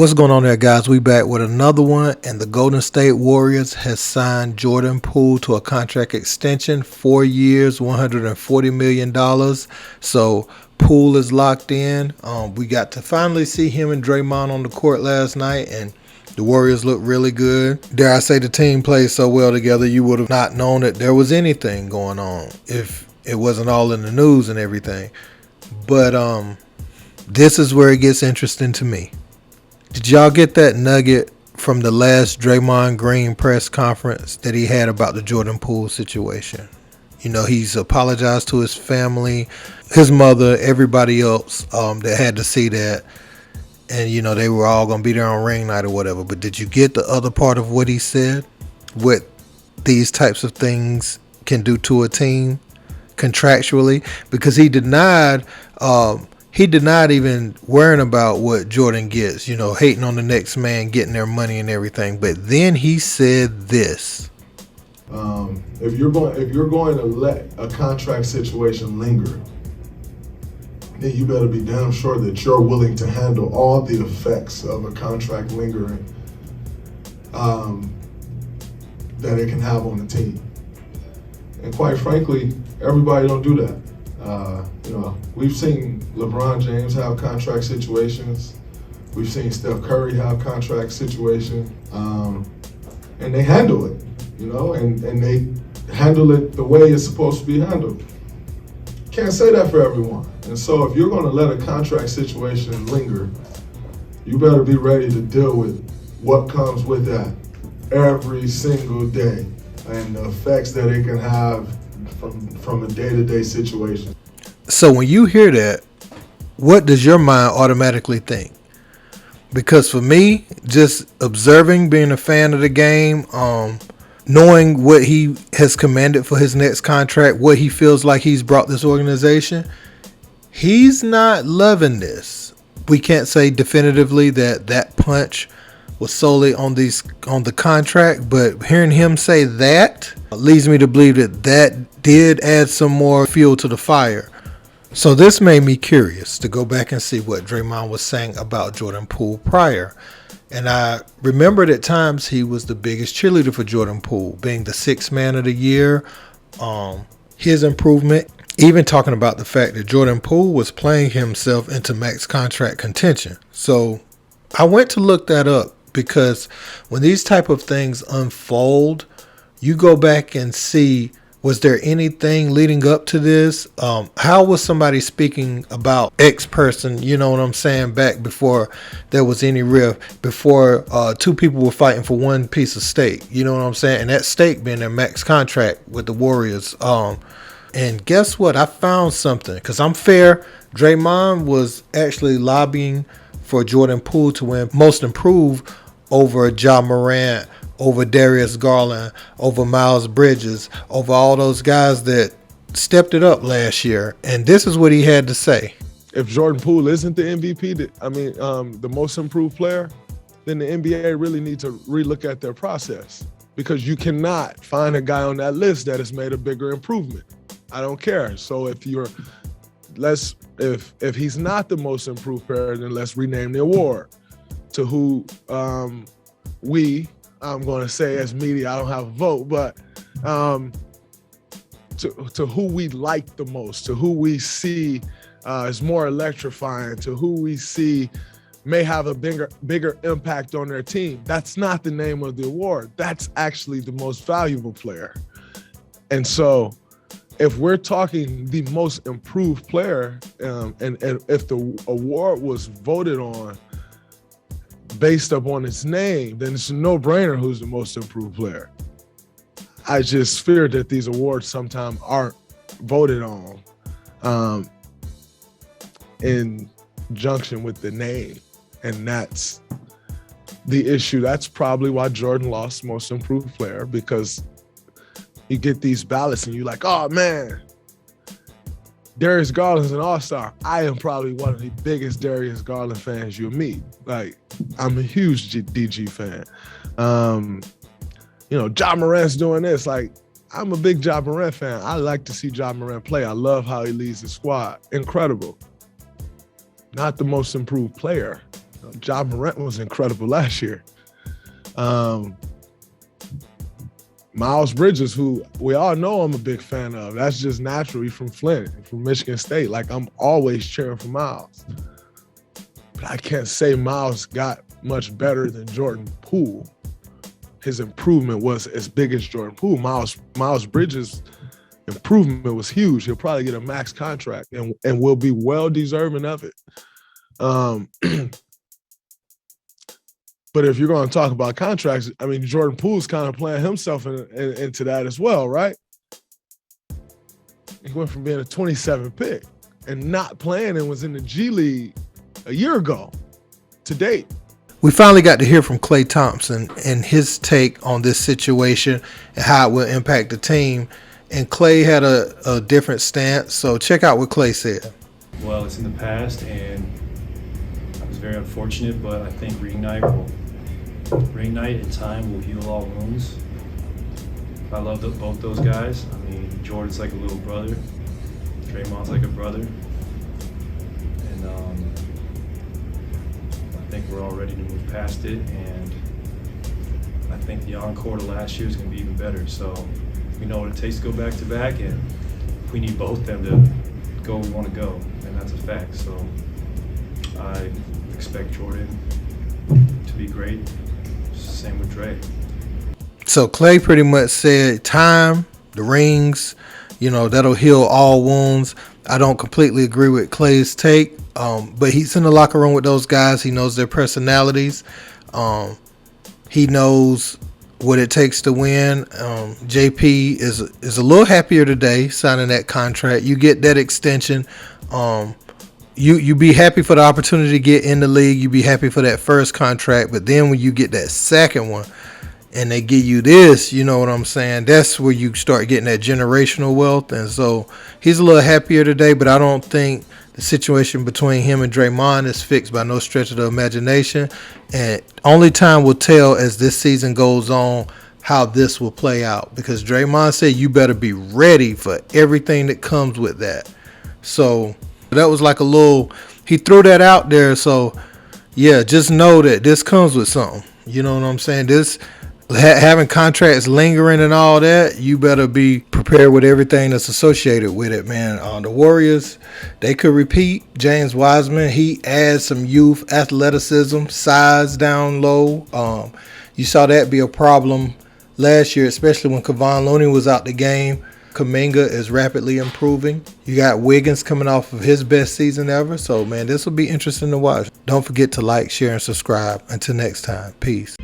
What's going on there, guys? We back with another one, and the Golden State Warriors has signed Jordan Poole to a contract extension, 4 years, $140 million. So Poole is locked in. We got to finally see him and Draymond on the court last night, and the Warriors look really good. Dare I say, the team plays so well together, you would have not known that there was anything going on if it wasn't all in the news and everything. But this is where it gets interesting to me. Did y'all get that nugget from the last Draymond Green press conference that he had about the Jordan Poole situation? You know, he's apologized to his family, his mother, everybody else that had to see that. And, you know, they were all going to be there on ring night or whatever. But did you get the other part of what he said? What these types of things can do to a team contractually? Because he denied even worrying about what Jordan gets, you know, hating on the next man, getting their money and everything. But then he said this. If you're going to let a contract situation linger, then you better be damn sure that you're willing to handle all the effects of a contract lingering that it can have on the team. And quite frankly, everybody don't do that. You know, we've seen LeBron James have contract situations. We've seen Steph Curry have contract situations, and they handle it, you know, and they handle it the way it's supposed to be handled. Can't say that for everyone. And so if you're going to let a contract situation linger, you better be ready to deal with what comes with that every single day and the effects that it can have from a day-to-day situation. So when you hear that, what does your mind automatically think? Because for me, just observing, being a fan of the game, knowing what he has commanded for his next contract, what he feels like he's brought this organization, he's not loving this. We can't say definitively that punch was solely on the contract, but hearing him say that leads me to believe that did add some more fuel to the fire. So this made me curious to go back and see what Draymond was saying about Jordan Poole prior. And I remembered at times he was the biggest cheerleader for Jordan Poole, being the sixth man of the year, his improvement, even talking about the fact that Jordan Poole was playing himself into max contract contention. So I went to look that up because when these type of things unfold, you go back and see, was there anything leading up to this? How was somebody speaking about X person, you know what I'm saying, back before there was any rift, before two people were fighting for one piece of steak, you know what I'm saying? And that steak being their max contract with the Warriors. And guess what? I found something, because I'm fair. Draymond was actually lobbying for Jordan Poole to win Most Improved over Ja Morant, over Darius Garland, over Miles Bridges, over all those guys that stepped it up last year. And this is what he had to say. If Jordan Poole isn't the MVP, the most improved player, then the NBA really needs to relook at their process, because you cannot find a guy on that list that has made a bigger improvement. I don't care. So if he's not the most improved player, then let's rename the award to who I'm going to say as media, I don't have a vote, but to who we like the most, to who we see is more electrifying, to who we see may have a bigger impact on their team. That's not the name of the award. That's actually the most valuable player. And so if we're talking the most improved player, and if the award was voted on based upon its name, then it's a no-brainer who's the most improved player. I just fear that these awards sometimes aren't voted on in junction with the name. And that's the issue. That's probably why Jordan lost most improved player, because you get these ballots and you're like, oh man, Darius Garland's an all-star. I am probably one of the biggest Darius Garland fans you'll meet. Like, I'm a huge DG fan. You know, Ja Morant's doing this. Like, I'm a big Ja Morant fan. I like to see Ja Morant play. I love how he leads the squad. Incredible. Not the most improved player. Ja Morant was incredible last year. Miles Bridges, who we all know I'm a big fan of. That's just natural. He's from Flint, from Michigan State. Like, I'm always cheering for Miles. But I can't say Miles got much better than Jordan Poole. His improvement was as big as Jordan Poole. Miles Bridges' improvement was huge. He'll probably get a max contract and will be well deserving of it. But if you're going to talk about contracts, I mean, Jordan Poole's kind of playing himself into that as well, right? He went from being a 27 pick and not playing and was in the G League a year ago to date. We finally got to hear from Klay Thompson and his take on this situation and how it will impact the team. And Klay had a different stance, so check out what Klay said. Well, it's in the past, and I was very unfortunate, but I think reignite in time will heal all wounds. I love both those guys. I mean, Jordan's like a little brother. Draymond's like a brother. And I think we're all ready to move past it, and I think the encore to last year is going to be even better. So we know what it takes to go back-to-back, and we need both them to go where we want to go, and that's a fact. So I expect Jordan to be great. Same with Dre. So Klay pretty much said time, the rings, that'll heal all wounds. I don't completely agree with Klay's take, but he's in the locker room with those guys. He knows their personalities. He knows what it takes to win. JP is a little happier today signing that contract. You get that extension. You be happy for the opportunity to get in the league. You be happy for that first contract, but then when you get that second one and they give you this, you know what I'm saying? That's where you start getting that generational wealth. And so he's a little happier today, but I don't think the situation between him and Draymond is fixed by no stretch of the imagination. And only time will tell as this season goes on how this will play out, because Draymond said you better be ready for everything that comes with that. So that was like he threw that out there. So yeah, just know that this comes with something. You know what I'm saying? This having contracts lingering and all that, you better be prepared with everything that's associated with it, man. The Warriors, they could repeat. James Wiseman, he adds some youth, athleticism, size down low. You saw that be a problem last year, especially when Kevon Looney was out the game. Kuminga is rapidly improving. You got Wiggins coming off of his best season ever. So, man, this will be interesting to watch. Don't forget to like, share, and subscribe. Until next time, peace.